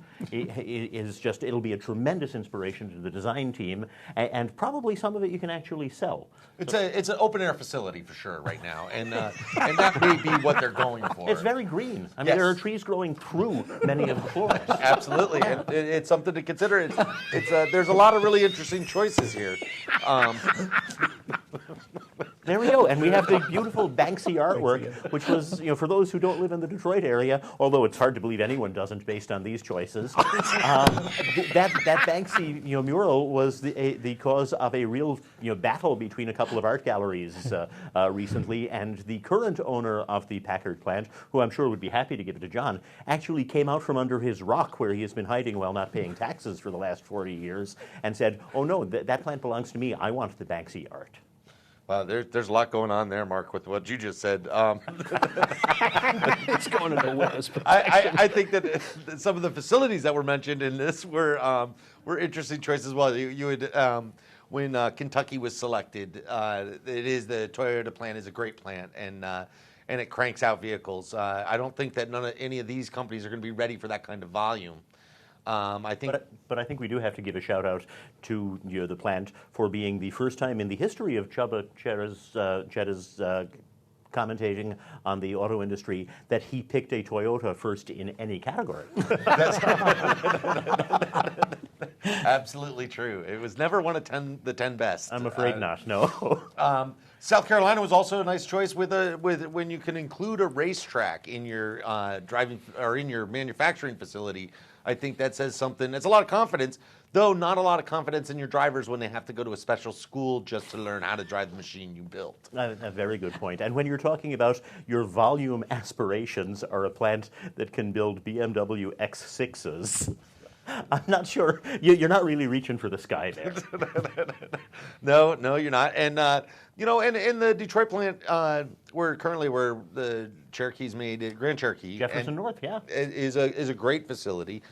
it'll be a tremendous inspiration to the design team, and probably some of it you can actually sell. It's an open air facility for sure right now, and that may be what they're going for. It's very green. I mean, Yes. there are trees growing through many of the floors. Absolutely, and it's something to consider. There's a lot of really interesting choices here. There we go, and we have the beautiful Banksy artwork, which was, for those who don't live in the Detroit area, although it's hard to believe anyone doesn't based on these choices, that Banksy mural was the cause of a real battle between a couple of art galleries recently, and the current owner of the Packard plant, who I'm sure would be happy to give it to John, actually came out from under his rock where he has been hiding while not paying taxes for the last 40 years and said, "Oh no, that plant belongs to me. I want the Banksy art." Well, there's a lot going on there, Mark, with what you just said. It's going in the worst. I think that some of the facilities that were mentioned in this were interesting choices as well. You would when Kentucky was selected, the Toyota plant is a great plant, and it cranks out vehicles. I don't think that any of these companies are going to be ready for that kind of volume. I think, but I think we do have to give a shout out to the plant for being the first time in the history of Csaba Chere's commentating on the auto industry that he picked a Toyota first in any category. absolutely true. It was never one of the 10 best. I'm afraid not. No. South Carolina was also a nice choice with when you can include a racetrack in your driving or in your manufacturing facility. I think that says something. It's a lot of confidence, though not a lot of confidence in your drivers when they have to go to a special school just to learn how to drive the machine you built. A very good point. And when you're talking about your volume aspirations are a plant that can build BMW X6s, I'm not sure. You're not really reaching for the sky there. No, you're not. And in the Detroit plant, where the Cherokee's made, Grand Cherokee, Jefferson North, yeah, is a great facility.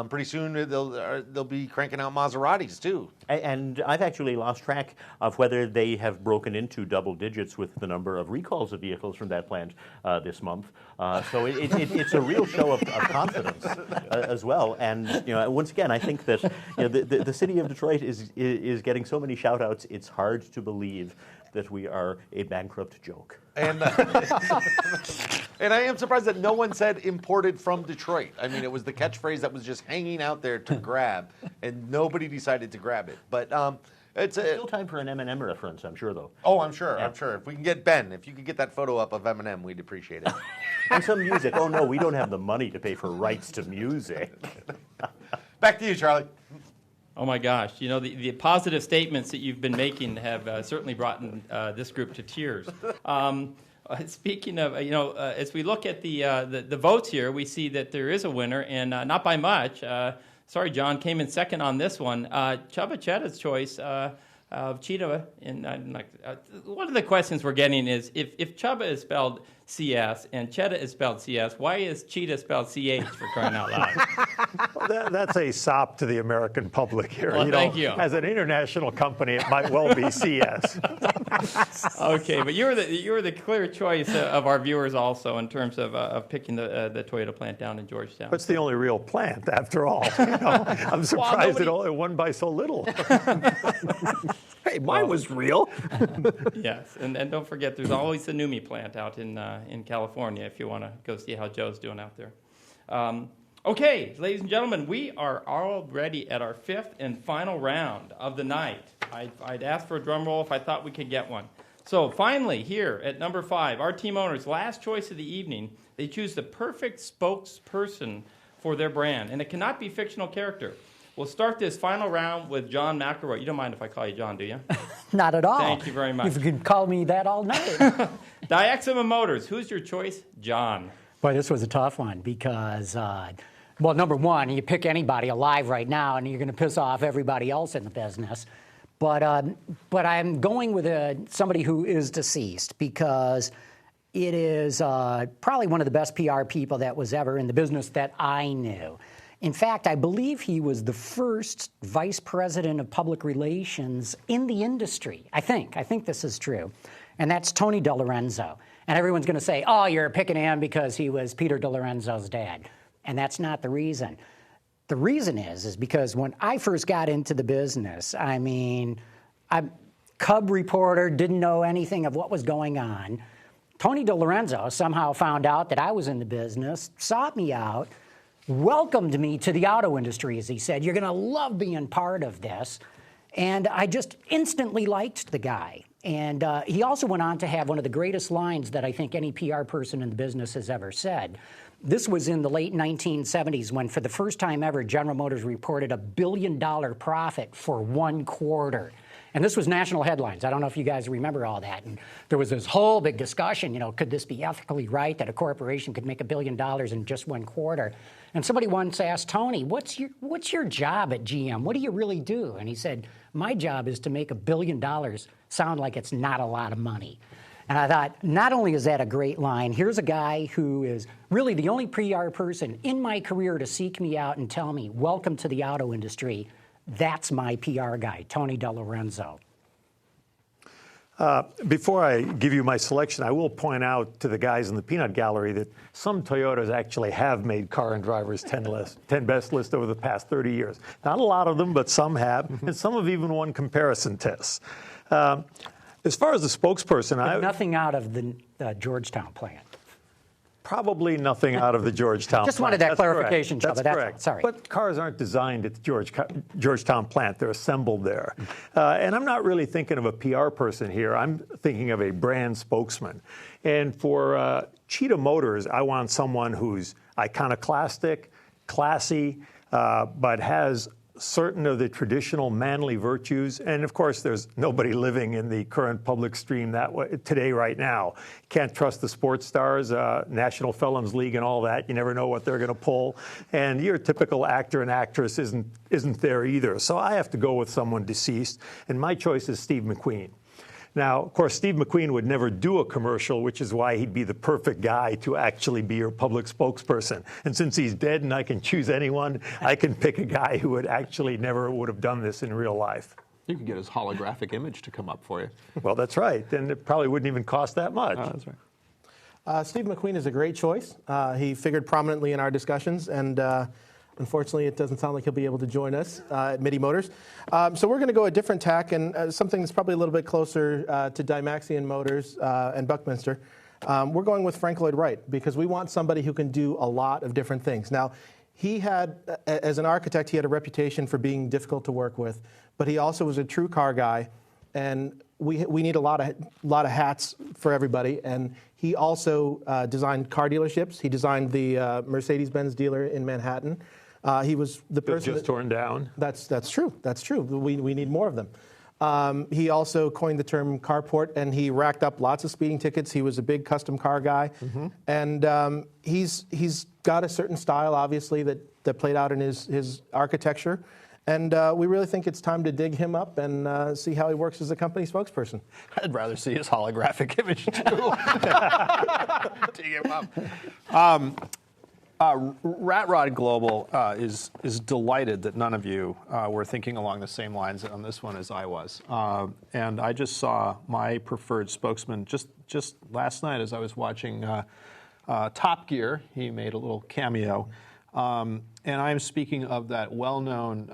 Pretty soon they'll be cranking out Maseratis too. And I've actually lost track of whether they have broken into double digits with the number of recalls of vehicles from that plant this month. So it's a real show of confidence as well. And once again, I think that the city of Detroit is getting so many shout outs. It's hard to believe that we are a bankrupt joke. And and I am surprised that no one said imported from Detroit. I mean, it was the catchphrase that was just hanging out there to grab, and nobody decided to grab it. But it's still time for an M&M reference, I'm sure, though. Oh, I'm sure. Yeah. I'm sure. If we can get Ben, if you could get that photo up of M&M, we'd appreciate it. And some music. Oh no, we don't have the money to pay for rights to music. Back to you, Charlie. Oh my gosh, the positive statements that you've been making have certainly brought this group to tears. Speaking of, as we look at the votes here, we see that there is a winner, and not by much. Sorry, John, came in second on this one. Csaba Chere's choice of Cheetah. One of the questions we're getting is, if Csaba is spelled CS and Cheetah is spelled CS, why is Cheetah spelled CH, for crying out loud? That's a sop to the American public here. Well, thank you. As an international company, it might well be CS. Okay, but you were the clear choice of our viewers also in terms of picking the Toyota plant down in Georgetown. It's the only real plant, after all. I'm surprised it won by so little. Hey, mine was real. Yes, and don't forget, there's always the NUMMI plant out in California if you want to go see how Joe's doing out there. Okay, ladies and gentlemen, we are already at our fifth and final round of the night. I'd ask for a drum roll if I thought we could get one. So finally, here at number 5, our team owners' last choice of the evening, they choose the perfect spokesperson for their brand, and it cannot be fictional character. We'll start this final round with John McElroy. You don't mind if I call you John, do you? Not at all. Thank you very much. You could call me that all night. Dymaxion Motors, who's your choice? John. Boy, this was a tough one because, well, number one, you pick anybody alive right now and you're going to piss off everybody else in the business. But I'm going with somebody who is deceased because it is probably one of the best PR people that was ever in the business that I knew. In fact, I believe he was the first vice president of public relations in the industry. I think this is true. And that's Tony DeLorenzo. And everyone's going to say, oh, you're picking him because he was Peter DeLorenzo's dad. And that's not the reason. The reason is because when I first got into the business, I'm Cub reporter, didn't know anything of what was going on. Tony DeLorenzo somehow found out that I was in the business, sought me out, welcomed me to the auto industry, as he said. You're going to love being part of this. And I just instantly liked the guy. And he also went on to have one of the greatest lines that I think any PR person in the business has ever said. This was in the late 1970s when, for the first time ever, General Motors reported $1 billion profit for one quarter. And this was national headlines. I don't know if you guys remember all that. And there was this whole big discussion, could this be ethically right that a corporation could make $1 billion in just one quarter? And somebody once asked Tony, what's your job at GM? What do you really do? And he said, my job is to make $1 billion sound like it's not a lot of money. And I thought, not only is that a great line, here's a guy who is really the only PR person in my career to seek me out and tell me, welcome to the auto industry. That's my PR guy, Tony DeLorenzo. Before I give you my selection, I will point out to the guys in the peanut gallery that some Toyotas actually have made Car and Driver's 10 best list over the past 30 years. Not a lot of them, but some have, and some have even won comparison tests. As far as the spokesperson, nothing out of the Georgetown plant. Probably nothing out of the Georgetown Just plant. wanted that clarification, Csaba. That's correct. Sorry. But cars aren't designed at the Georgetown plant. They're assembled there. And I'm not really thinking of a PR person here. I'm thinking of a brand spokesman. And for Cheetah Motors, I want someone who's iconoclastic, classy, but has certain of the traditional manly virtues. And of course, there's nobody living in the current public stream that way today, right now. Can't trust the sports stars, National Felons League and all that. You never know what they're going to pull. And your typical actor and actress isn't there either. So I have to go with someone deceased. And my choice is Steve McQueen. Now, of course, Steve McQueen would never do a commercial, which is why he'd be the perfect guy to actually be your public spokesperson. And since he's dead and I can choose anyone, I can pick a guy who would actually never would have done this in real life. You can get his holographic image to come up for you. Well, that's right. And it probably wouldn't even cost that much. Oh, that's right. Steve McQueen is a great choice. He figured prominently in our discussions, and unfortunately, it doesn't sound like he'll be able to join us at Mitty Motors. So we're going to go a different tack and something that's probably a little bit closer to Dymaxion Motors and Buckminster. We're going with Frank Lloyd Wright because we want somebody who can do a lot of different things. Now, he had, as an architect, he had a reputation for being difficult to work with, but he also was a true car guy, and we need a lot of hats for everybody. And he also designed car dealerships. He designed the Mercedes-Benz dealer in Manhattan. He was the person just torn down. That's true. That's true. We need more of them. He also coined the term carport, and he racked up lots of speeding tickets. He was a big custom car guy, and he's got a certain style, obviously, that played out in his architecture. And we really think it's time to dig him up and see how he works as a company spokesperson. I'd rather see his holographic image, too. Dig him up. Rat Rod Global is delighted that none of you were thinking along the same lines on this one as I was. And I just saw my preferred spokesman just last night as I was watching Top Gear. He made a little cameo. And I'm speaking of that well-known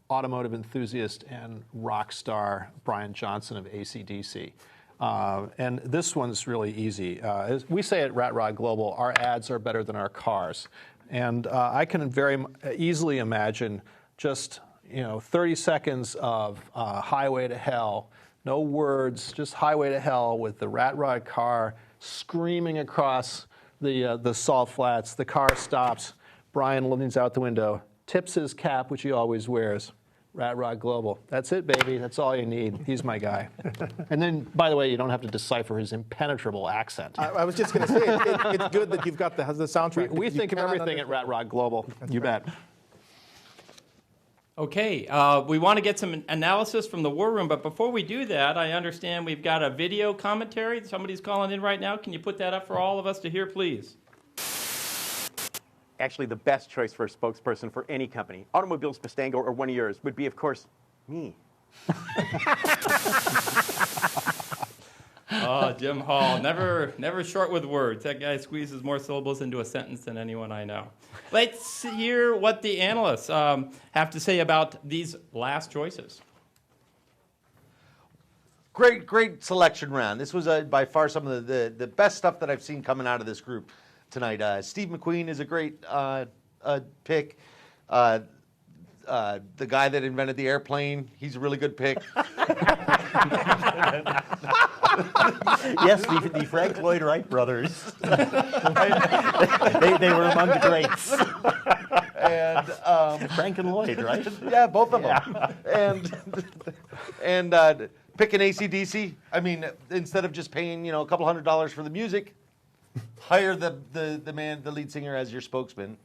automotive enthusiast and rock star, Brian Johnson of AC/DC. And this one's really easy. As we say at Rat Rod Global, our ads are better than our cars. And I can very easily imagine just 30 seconds of Highway to Hell, no words, just Highway to Hell with the Rat Rod car screaming across the salt flats. The car stops. Brian leans out the window, tips his cap, which he always wears. Rat Rod Global. That's it, baby. That's all you need. He's my guy. And then, by the way, you don't have to decipher his impenetrable accent. I was just going to say, it's good that you've got the soundtrack. We think of everything at Rat Rod Global. You bet. Okay, we want to get some analysis from the war room, but before we do that, I understand we've got a video commentary. Somebody's calling in right now. Can you put that up for all of us to hear, please? Actually, the best choice for a spokesperson for any company, Automobiles, Mustango, or one of yours, would be, of course, me. Oh, Jim Hall, never short with words. That guy squeezes more syllables into a sentence than anyone I know. Let's hear what the analysts have to say about these last choices. Great selection round. This was by far some of the best stuff that I've seen coming out of this group tonight. Steve McQueen is a great pick. The guy that invented the airplane, he's a really good pick. Yes, the Frank Lloyd Wright brothers. they were among the greats. And Frank and Lloyd, right? Yeah, both of them. And picking AC/DC. I mean, instead of just paying a couple $100 for the music, hire the lead singer as your spokesman.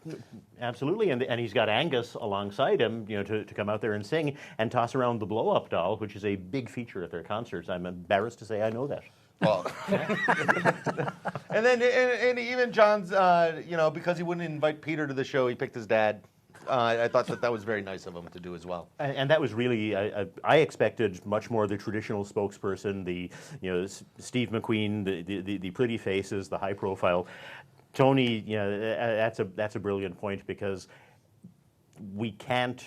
Absolutely, and he's got Angus alongside him, to come out there and sing and toss around the blow-up doll, which is a big feature at their concerts. I'm embarrassed to say I know that. Well, and even John's, because he wouldn't invite Peter to the show, he picked his dad. I thought that was very nice of him to do as well. And that was really, I expected much more the traditional spokesperson, the Steve McQueen, the pretty faces, the high profile. Tony, that's a brilliant point, because we can't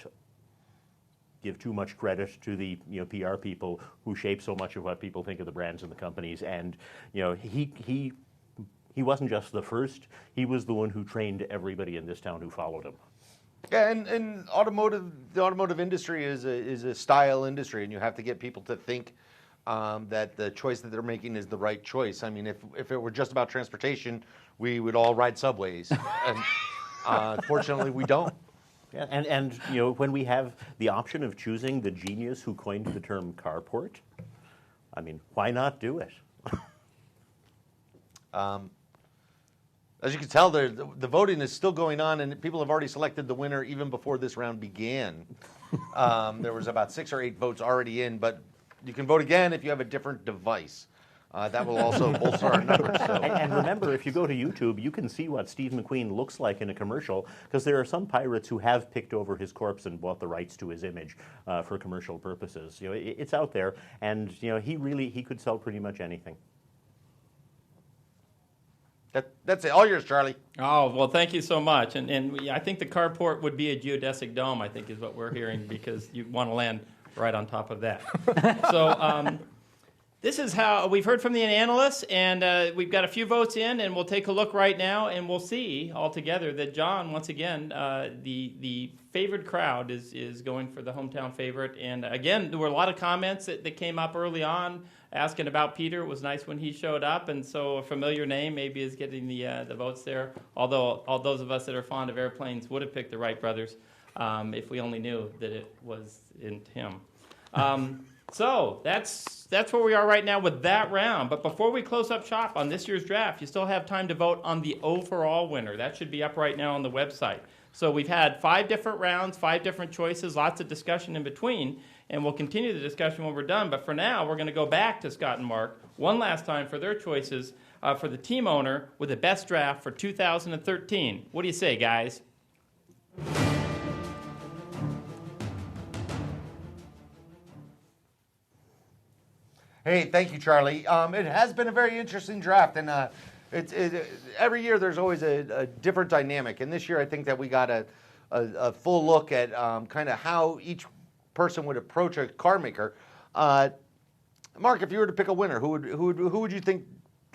give too much credit to the PR people who shape so much of what people think of the brands and the companies. And he wasn't just the first; he was the one who trained everybody in this town who followed him. Yeah, and the automotive industry is a style industry, and you have to get people to think that the choice that they're making is the right choice. I mean, if it were just about transportation, we would all ride subways, and fortunately, we don't. Yeah, and when we have the option of choosing the genius who coined the term carport, I mean, why not do it? As you can tell, the voting is still going on, and people have already selected the winner even before this round began. There was about 6 or 8 votes already in, but you can vote again if you have a different device. That will also bolster our numbers. So. And remember, if you go to YouTube, you can see what Steve McQueen looks like in a commercial, because there are some pirates who have picked over his corpse and bought the rights to his image for commercial purposes. It's out there, and he could sell pretty much anything. That's it. All yours, Charlie. Oh, well, thank you so much. And I think the carport would be a geodesic dome, I think is what we're hearing, because you want to land right on top of that. So this is how we've heard from the analysts, and we've got a few votes in, and we'll take a look right now, and we'll see all together that John, once again, the favored crowd is going for the hometown favorite. And again, there were a lot of comments that came up early on asking about Peter. It was nice when he showed up, and so a familiar name maybe is getting the votes there. Although all those of us that are fond of airplanes would have picked the Wright brothers if we only knew that it wasn't him. So that's where we are right now with that round. But before we close up shop on this year's draft, you still have time to vote on the overall winner. That should be up right now on the website. So we've had 5 different rounds, 5 different choices, lots of discussion in between, and we'll continue the discussion when we're done. But for now, we're going to go back to Scott and Mark one last time for their choices for the team owner with the best draft for 2013. What do you say, guys? Hey, thank you, Charlie. It has been a very interesting draft, and every year there's always a different dynamic. And this year, I think that we got a full look at kind of how each person would approach a car maker. Mark, if you were to pick a winner, who would you think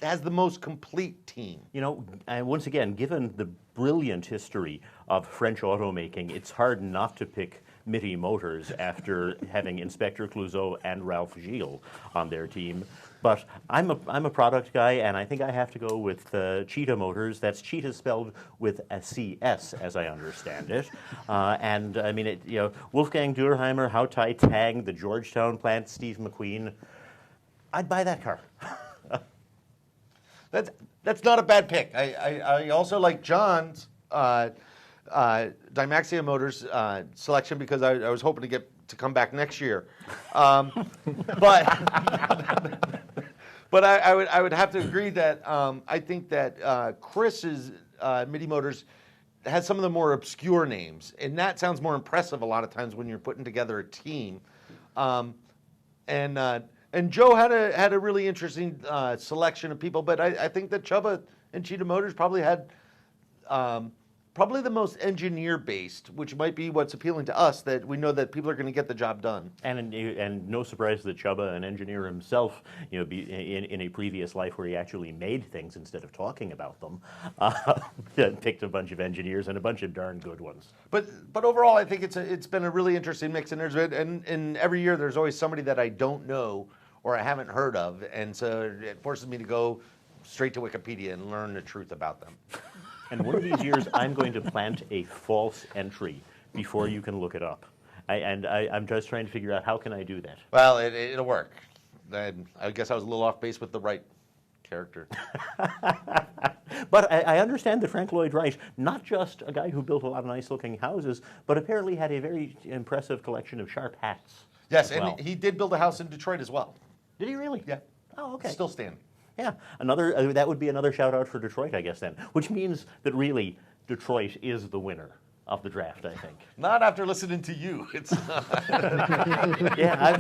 has the most complete team? You know, and once again, given the brilliant history of French automaking, it's hard not to pick Mitty Motors after having Inspector Clouseau and Ralph Gilles on their team. But I'm a product guy, and I think I have to go with Cheetah Motors. That's Cheetah spelled with a CS, as I understand it. And I mean, Wolfgang Durheimer, How Tai Tang, the Georgetown plant, Steve McQueen. I'd buy that car. That's not a bad pick. I also like John's Dymaxion Motors selection because I was hoping to get to come back next year. But I would have to agree that I think that Chris's Mitty Motors has some of the more obscure names, and that sounds more impressive a lot of times when you're putting together a team. And Joe had a really interesting selection of people, but I think that Csaba and Cheetah Motors probably had probably the most engineer-based, which might be what's appealing to us, that we know that people are going to get the job done. And no surprise that Csaba, an engineer himself, in a previous life where he actually made things instead of talking about them, picked a bunch of engineers and a bunch of darn good ones. But overall, I think it's been a really interesting mix, and and every year there's always somebody that I don't know or I haven't heard of, and so it forces me to go straight to Wikipedia and learn the truth about them. And one of these years, I'm going to plant a false entry before you can look it up. I'm just trying to figure out how can I do that. Well, it'll work. I guess I was a little off base with the right character. But I understand that Frank Lloyd Wright, not just a guy who built a lot of nice-looking houses, but apparently had a very impressive collection of sharp hats. Yes, well. And he did build a house in Detroit as well. Did he really? Yeah. Oh, okay. Still standing. Yeah, that would be another shout out for Detroit, I guess then, which means that really Detroit is the winner of the draft, I think. Not after listening to you. It's yeah.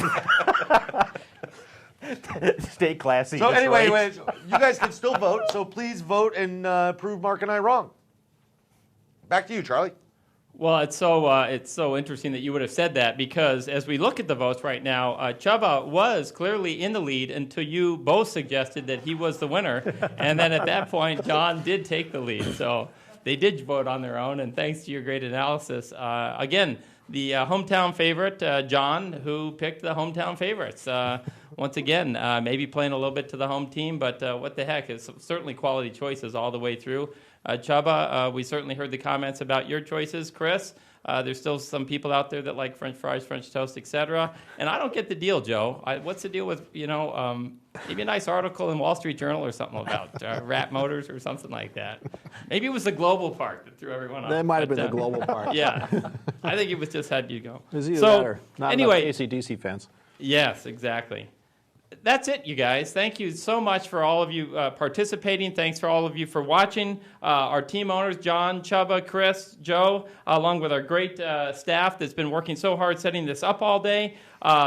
Stay classy. So Detroit. anyway, you guys can still vote. So please vote and prove Mark and I wrong. Back to you, Charlie. Well, it's so interesting that you would have said that, because as we look at the votes right now, Csaba was clearly in the lead until you both suggested that he was the winner, and then at that point, John did take the lead. So they did vote on their own, and thanks to your great analysis, again, the hometown favorite, John, who picked the hometown favorites. Once again, maybe playing a little bit to the home team, but what the heck, it's certainly quality choices all the way through. Csaba, we certainly heard the comments about your choices. Chris, there's still some people out there that like French fries, French toast, etc. And I don't get the deal, Joe. What's the deal with, maybe a nice article in Wall Street Journal or something about Rat Motors or something like that. Maybe it was the global part that threw everyone off. That might have been the global part. Yeah. I think it was just how'd you go. It was either that or not anyway, enough AC/DC fans. Yes, exactly. That's it, you guys. Thank you so much for all of you participating. Thanks for all of you for watching. Our team owners, John, Csaba, Chris, Joe, along with our great staff that's been working so hard setting this up all day.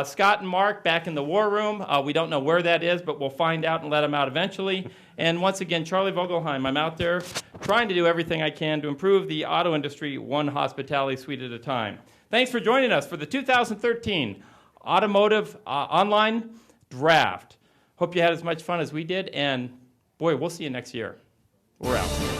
Scott and Mark back in the war room. We don't know where that is, but we'll find out and let them out eventually. And once again, Charlie Vogelheim, I'm out there trying to do everything I can to improve the auto industry one hospitality suite at a time. Thanks for joining us for the 2013 Automotive Online Draft. Hope you had as much fun as we did, and boy, we'll see you next year. We're out.